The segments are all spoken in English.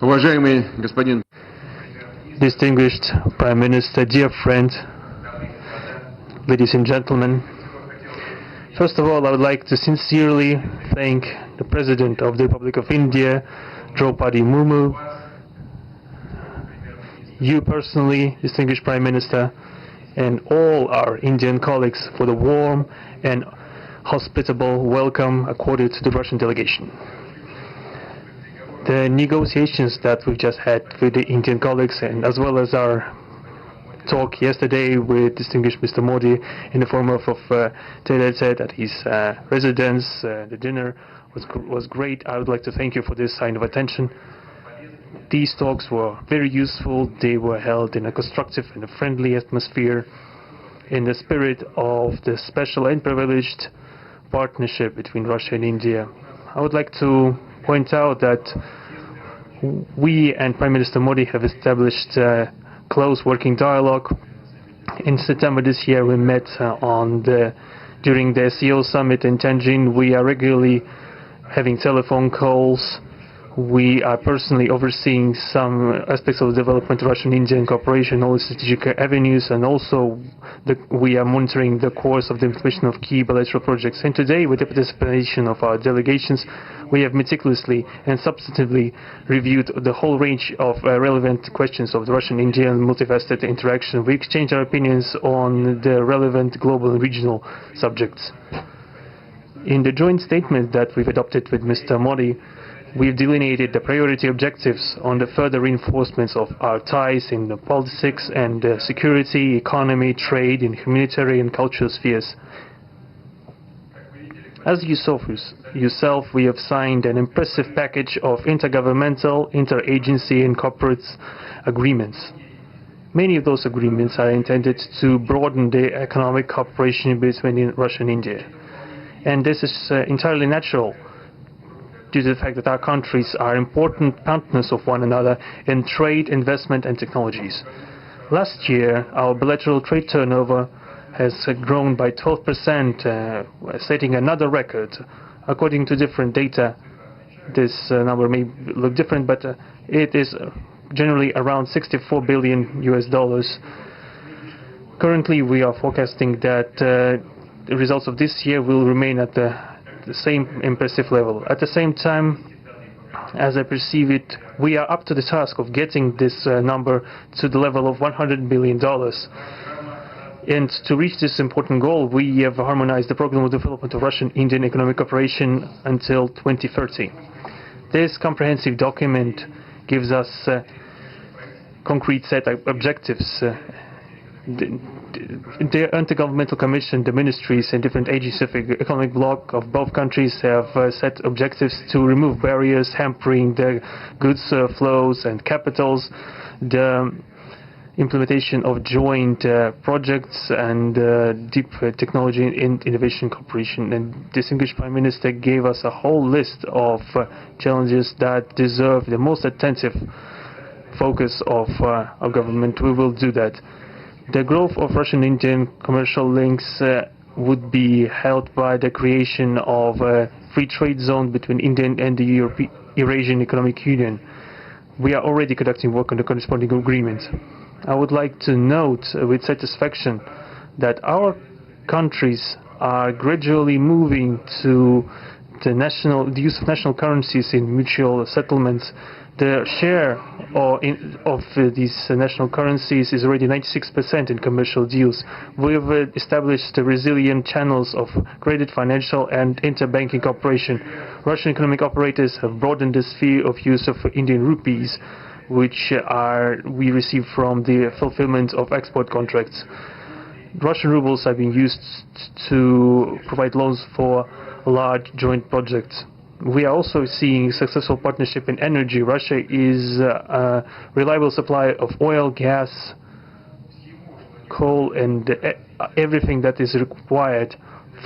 Уважаемый господин Distinguished Prime Minister, dear friend, ladies and gentlemen, first of all, I would like to sincerely thank the President of the Republic of India, Draupadi Murmu, you personally, distinguished Prime Minister, and all our Indian colleagues for the warm and hospitable welcome accorded to the Russian delegation. The negotiations that we've just had with the Indian colleagues, and as well as our talk yesterday with distinguished Mr. Modi in the form of tete-a-tete at his residence, the dinner was great. I would like to thank you for this sign of attention. These talks were very useful. They were held in a constructive and a friendly atmosphere in the spirit of the special and privileged partnership between Russia and India. I would like to point out that we and Prime Minister Modi have established a close working dialogue. In September this year we met during the SEO summit in Tianjin. We are regularly having telephone calls. We are personally overseeing some aspects of the development of Russian-Indian cooperation, all the strategic avenues, and also we are monitoring the course of the implementation of key bilateral projects. And today, with the participation of our delegations, we have meticulously and substantively reviewed the whole range of relevant questions of the Russian-Indian multifaceted interaction. We exchange our opinions on the relevant global and regional subjects. In the joint statement that we've adopted with Mr. Modi, we've delineated the priority objectives on the further reinforcements of our ties in the politics and security, economy, trade, and humanitarian cultural spheres. As you saw for yourself, we have signed an impressive package of intergovernmental, interagency, and corporate agreements. Many of those agreements are intended to broaden the economic cooperation between Russia and India. And this is entirely natural, due to the fact that our countries are important partners of one another in trade, investment, and technologies. Last year, our bilateral trade turnover has grown by 12%, setting another record. According to different data, this number may look different, but it is generally around $64 billion US. Currently, we are forecasting that the results of this year will remain at the same impressive level. At the same time, as I perceive it, we are up to the task of getting this number to the level of $100 billion. And to reach this important goal, we have harmonized the program of development of Russian-Indian economic cooperation until 2030. This comprehensive document gives us a concrete set of objectives. The Intergovernmental Commission, the ministries and different agencies of the economic bloc of both countries have set objectives to remove barriers hampering the goods flows and capitals, the implementation of joint projects and deep technology and innovation cooperation. And distinguished Prime Minister gave us a whole list of challenges that deserve the most attentive focus of our government. We will do that. The growth of Russian-Indian commercial links would be helped by the creation of a free trade zone between India and the Eurasian Economic Union. We are already conducting work on the corresponding agreement. I would like to note with satisfaction that our countries are gradually moving to the use of national currencies in mutual settlements. The share of these national currencies is already 96% in commercial deals. We have established resilient channels of credit, financial, and interbanking cooperation. Russian economic operators have broadened the sphere of use of Indian rupees, which we receive from the fulfillment of export contracts. Russian rubles are being used to provide loans for large joint projects. We are also seeing successful partnership in energy. Russia is a reliable supplier of oil, gas, coal, and everything that is required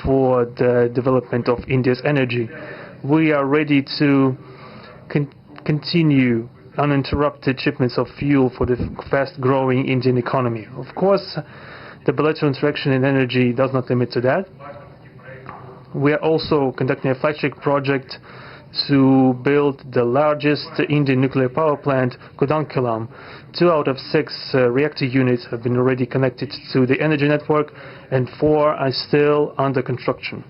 for the development of India's energy. We are ready to continue uninterrupted shipments of fuel for the fast-growing Indian economy. Of course, the bilateral interaction in energy does not limit to that. We are also conducting a flagship project to build the largest Indian nuclear power plant, Kudankulam. 2 out of 6 reactor units have been already connected to the energy network, and 4 are still under construction.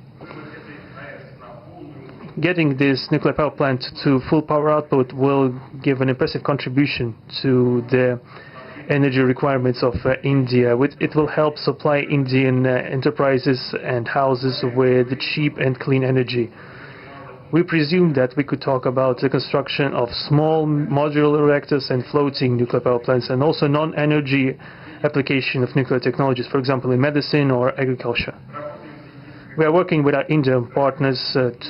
Getting this nuclear power plant to full power output will give an impressive contribution to the energy requirements of India. It will help supply Indian enterprises and houses with cheap and clean energy. We presume that we could talk about the construction of small modular reactors and floating nuclear power plants, and also non-energy application of nuclear technologies, for example in medicine or agriculture. We are working with our Indian partners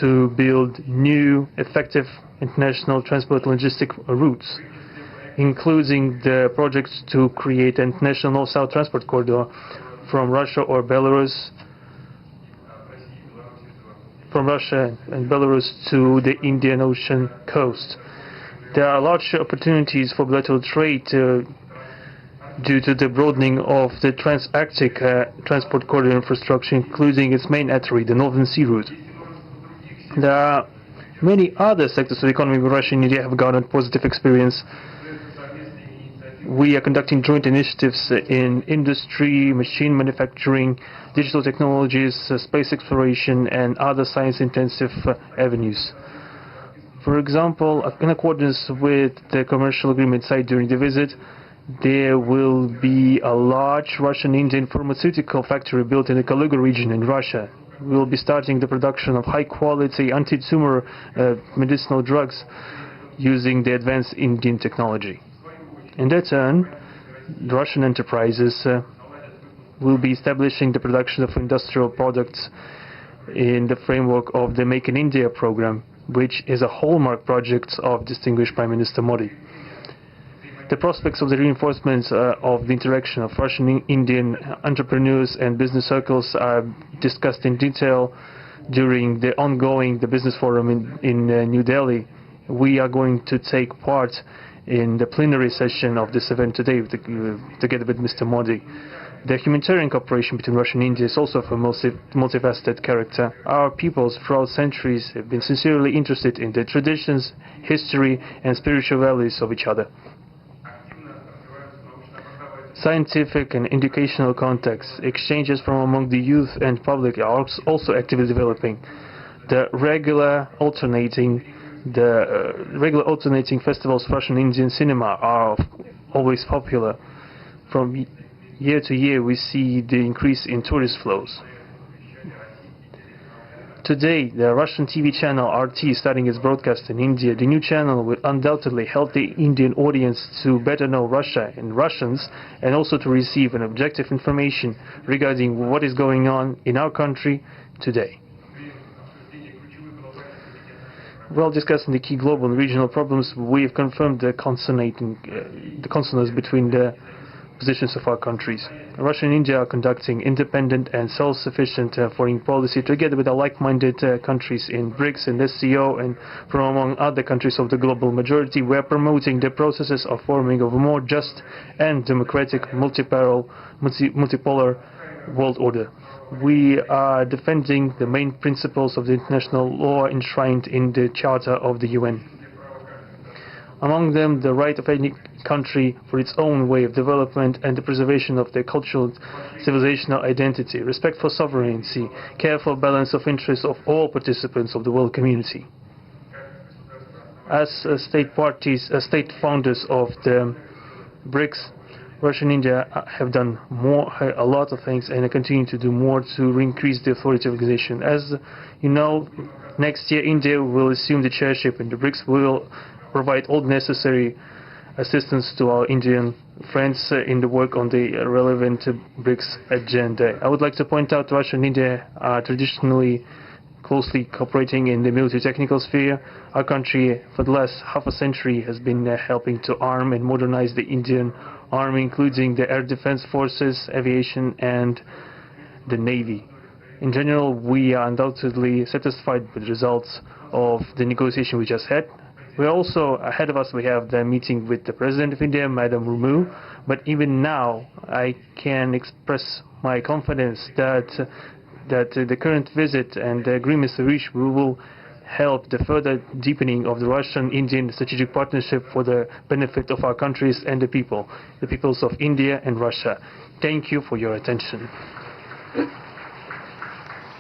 to build new, effective international transport logistic routes, including the projects to create an international north-south transport corridor from Russia and Belarus to the Indian Ocean coast. There are large opportunities for bilateral trade due to the broadening of the Trans-Arctic transport corridor infrastructure, including its main artery, the Northern Sea Route. There are many other sectors of the economy where Russia and India have garnered positive experience. We are conducting joint initiatives in industry, machine manufacturing, digital technologies, space exploration, and other science-intensive avenues. For example, in accordance with the commercial agreement signed during the visit, there will be a large Russian-Indian pharmaceutical factory built in the Kaluga region in Russia. We will be starting the production of high-quality anti-tumor medicinal drugs using the advanced Indian technology. In their turn, the Russian enterprises will be establishing the production of industrial products in the framework of the Make in India program, which is a hallmark project of distinguished Prime Minister Modi. The prospects of the reinforcement of the interaction of Russian-Indian entrepreneurs and business circles are discussed in detail during the ongoing Business Forum in New Delhi. We are going to take part in the plenary session of this event today together with Mr. Modi. The humanitarian cooperation between Russia and India is also of a multifaceted character. Our peoples throughout centuries have been sincerely interested in the traditions, history, and spiritual values of each other. Scientific and educational contacts, exchanges from among the youth and public are also actively developing. The regular alternating festivals of Russian Indian cinema are always popular. From year to year, we see the increase in tourist flows. Today, the Russian TV channel RT is starting its broadcast in India. The new channel will undoubtedly help the Indian audience to better know Russia and Russians, and also to receive an objective information regarding what is going on in our country today. While discussing the key global and regional problems, we have confirmed the consonance between the positions of our countries. Russia and India are conducting independent and self-sufficient foreign policy together with the like-minded countries in BRICS and SCO, and from among other countries of the global majority. We are promoting the processes of forming of a more just and democratic multipolar world order. We are defending the main principles of the international law enshrined in the Charter of the UN. Among them, the right of any country for its own way of development and the preservation of their cultural civilizational identity, respect for sovereignty, careful balance of interests of all participants of the world community. As state founders of the BRICS, Russia and India have done a lot of things, and continue to do more to increase the authority of organization. As you know, next year India will assume the chairship, and the BRICS will provide all necessary assistance to our Indian friends in the work on the relevant BRICS agenda. I would like to point out Russia and India are traditionally closely cooperating in the military technical sphere. Our country, for the last half a century, has been helping to arm and modernize the Indian Army, including the air defense forces, aviation, and the Navy. In general, we are undoubtedly satisfied with the results of the negotiation we just had. We are also, ahead of us, we have the meeting with the President of India, Madam Murmu. But even now, I can express my confidence that the current visit and the agreements reached will help the further deepening of the Russian-Indian strategic partnership for the benefit of our countries and the peoples of India and Russia. Thank you for your attention.